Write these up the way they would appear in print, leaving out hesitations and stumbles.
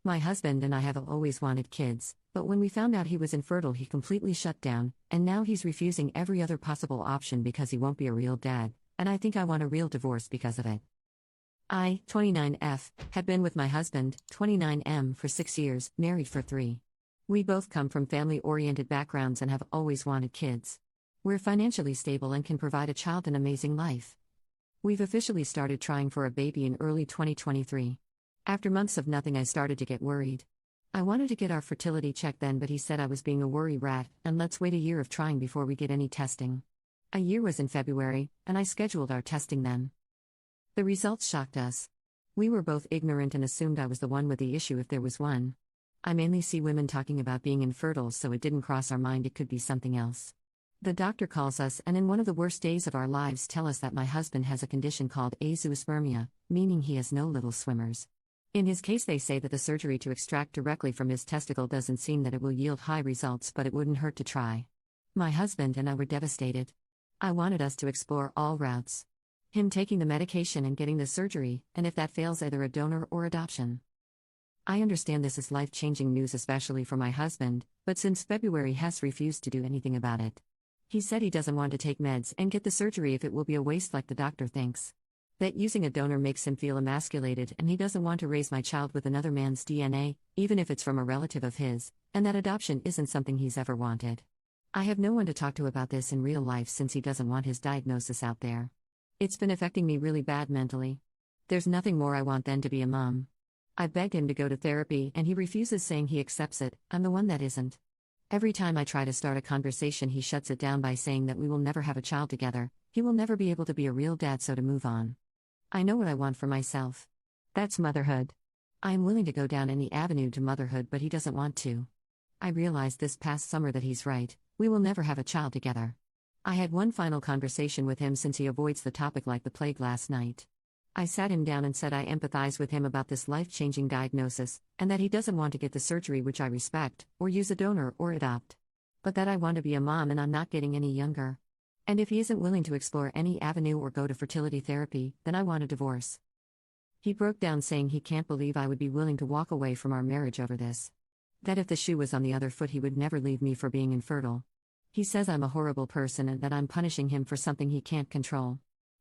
My husband and I have always wanted kids, but when we found out he was infertile, he completely shut down, and now he's refusing every other possible option because he won't be a real dad, and I think I want a real divorce because of it. I, 29F, have been with my husband, 29M, for 6 years, married for 3. We both come from family-oriented backgrounds and have always wanted kids. We're financially stable and can provide a child an amazing life. We've officially started trying for a baby in early 2023. After months of nothing, I started to get worried. I wanted to get our fertility checked then, but he said I was being a worry rat, and let's wait a year of trying before we get any testing. A year was in February, and I scheduled our testing then. The results shocked us. We were both ignorant and assumed I was the one with the issue if there was one. I mainly see women talking about being infertile, so it didn't cross our mind it could be something else. The doctor calls us and in one of the worst days of our lives tell us that my husband has a condition called azoospermia, meaning he has no little swimmers. In his case, they say that the surgery to extract directly from his testicle doesn't seem that it will yield high results, but it wouldn't hurt to try. My husband and I were devastated. I wanted us to explore all routes. Him taking the medication and getting the surgery, and if that fails, either a donor or adoption. I understand this is life-changing news, especially for my husband, but since February he has refused to do anything about it. He said he doesn't want to take meds and get the surgery if it will be a waste like the doctor thinks. That using a donor makes him feel emasculated, and he doesn't want to raise my child with another man's DNA, even if it's from a relative of his, and that adoption isn't something he's ever wanted. I have no one to talk to about this in real life since he doesn't want his diagnosis out there. It's been affecting me really bad mentally. There's nothing more I want than to be a mom. I begged him to go to therapy and he refuses, saying he accepts it. I'm the one that isn't. Every time I try to start a conversation, he shuts it down by saying that we will never have a child together, he will never be able to be a real dad, so to move on. I know what I want for myself. That's motherhood. I am willing to go down any avenue to motherhood, but he doesn't want to. I realized this past summer that he's right, we will never have a child together. I had one final conversation with him since he avoids the topic like the plague last night. I sat him down and said I empathize with him about this life-changing diagnosis, and that he doesn't want to get the surgery, which I respect, or use a donor or adopt. But that I want to be a mom and I'm not getting any younger. And if he isn't willing to explore any avenue or go to fertility therapy, then I want a divorce. He broke down saying he can't believe I would be willing to walk away from our marriage over this. That if the shoe was on the other foot, he would never leave me for being infertile. He says I'm a horrible person and that I'm punishing him for something he can't control.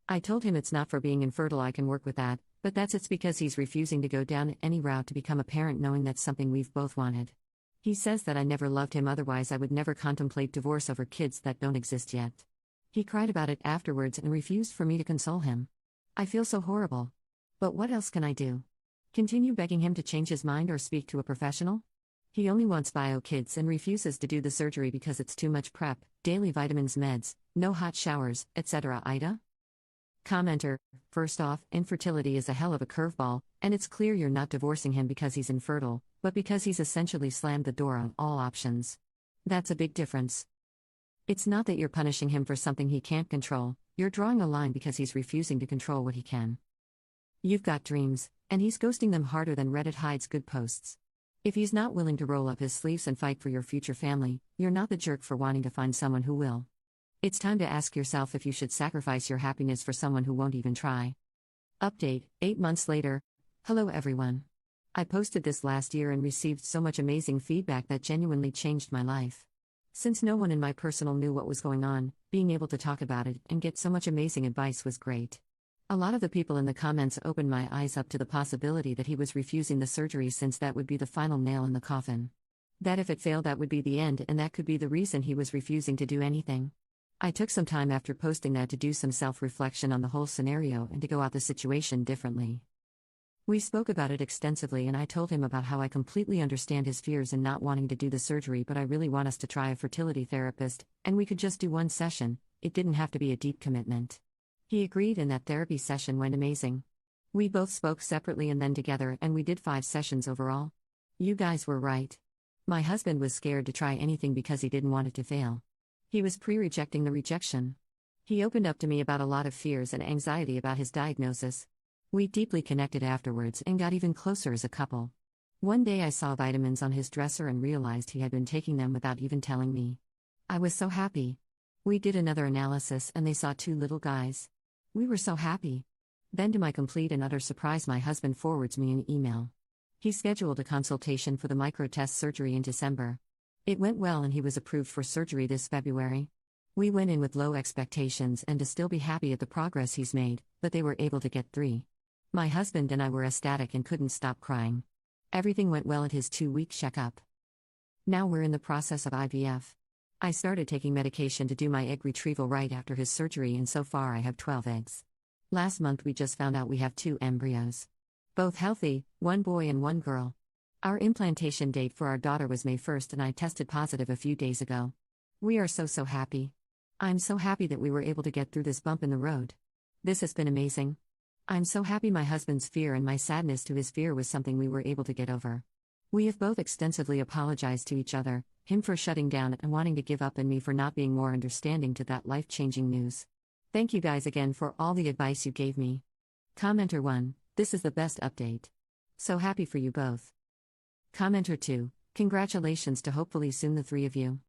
I told him it's not for being infertile, I can work with that, but it's because he's refusing to go down any route to become a parent, knowing that's something we've both wanted. He says that I never loved him, otherwise I would never contemplate divorce over kids that don't exist yet. He cried about it afterwards and refused for me to console him. I feel so horrible. But what else can I do? Continue begging him to change his mind or speak to a professional? He only wants bio kids and refuses to do the surgery because it's too much prep, daily vitamins, meds, no hot showers, etc. Ida? Commenter: first off, infertility is a hell of a curveball, and it's clear you're not divorcing him because he's infertile, but because he's essentially slammed the door on all options. That's a big difference. It's not that you're punishing him for something he can't control, you're drawing a line because he's refusing to control what he can. You've got dreams, and he's ghosting them harder than Reddit hides good posts. If he's not willing to roll up his sleeves and fight for your future family, you're not the jerk for wanting to find someone who will. It's time to ask yourself if you should sacrifice your happiness for someone who won't even try. Update: 8 months later. Hello everyone. I posted this last year and received so much amazing feedback that genuinely changed my life. Since no one in my personal knew what was going on, being able to talk about it and get so much amazing advice was great. A lot of the people in the comments opened my eyes up to the possibility that he was refusing the surgery, since that would be the final nail in the coffin. That if it failed, that would be the end, and that could be the reason he was refusing to do anything. I took some time after posting that to do some self-reflection on the whole scenario and to go out the situation differently. We spoke about it extensively, and I told him about how I completely understand his fears in not wanting to do the surgery, but I really want us to try a fertility therapist, and we could just do one session, it didn't have to be a deep commitment. He agreed, and that therapy session went amazing. We both spoke separately and then together, and we did 5 sessions overall. You guys were right. My husband was scared to try anything because he didn't want it to fail. He was pre-rejecting the rejection. He opened up to me about a lot of fears and anxiety about his diagnosis. We deeply connected afterwards and got even closer as a couple. One day I saw vitamins on his dresser and realized he had been taking them without even telling me. I was so happy. We did another analysis and they saw 2 little guys. We were so happy. Then, to my complete and utter surprise, my husband forwards me an email. He scheduled a consultation for the microtest surgery in December. It went well and he was approved for surgery this February. We went in with low expectations and to still be happy at the progress he's made, but they were able to get 3. My husband and I were ecstatic and couldn't stop crying. Everything went well at his 2-week checkup. Now we're in the process of IVF. I started taking medication to do my egg retrieval right after his surgery and so far I have 12 eggs. Last month we just found out we have 2 embryos. Both healthy, 1 boy and 1 girl. Our implantation date for our daughter was May 1st and I tested positive a few days ago. We are so happy. I'm so happy that we were able to get through this bump in the road. This has been amazing. I'm so happy my husband's fear and my sadness to his fear was something we were able to get over. We have both extensively apologized to each other, him for shutting down and wanting to give up and me for not being more understanding to that life-changing news. Thank you guys again for all the advice you gave me. Commenter 1, this is the best update. So happy for you both. Commenter 2, congratulations to hopefully soon the 3 of you.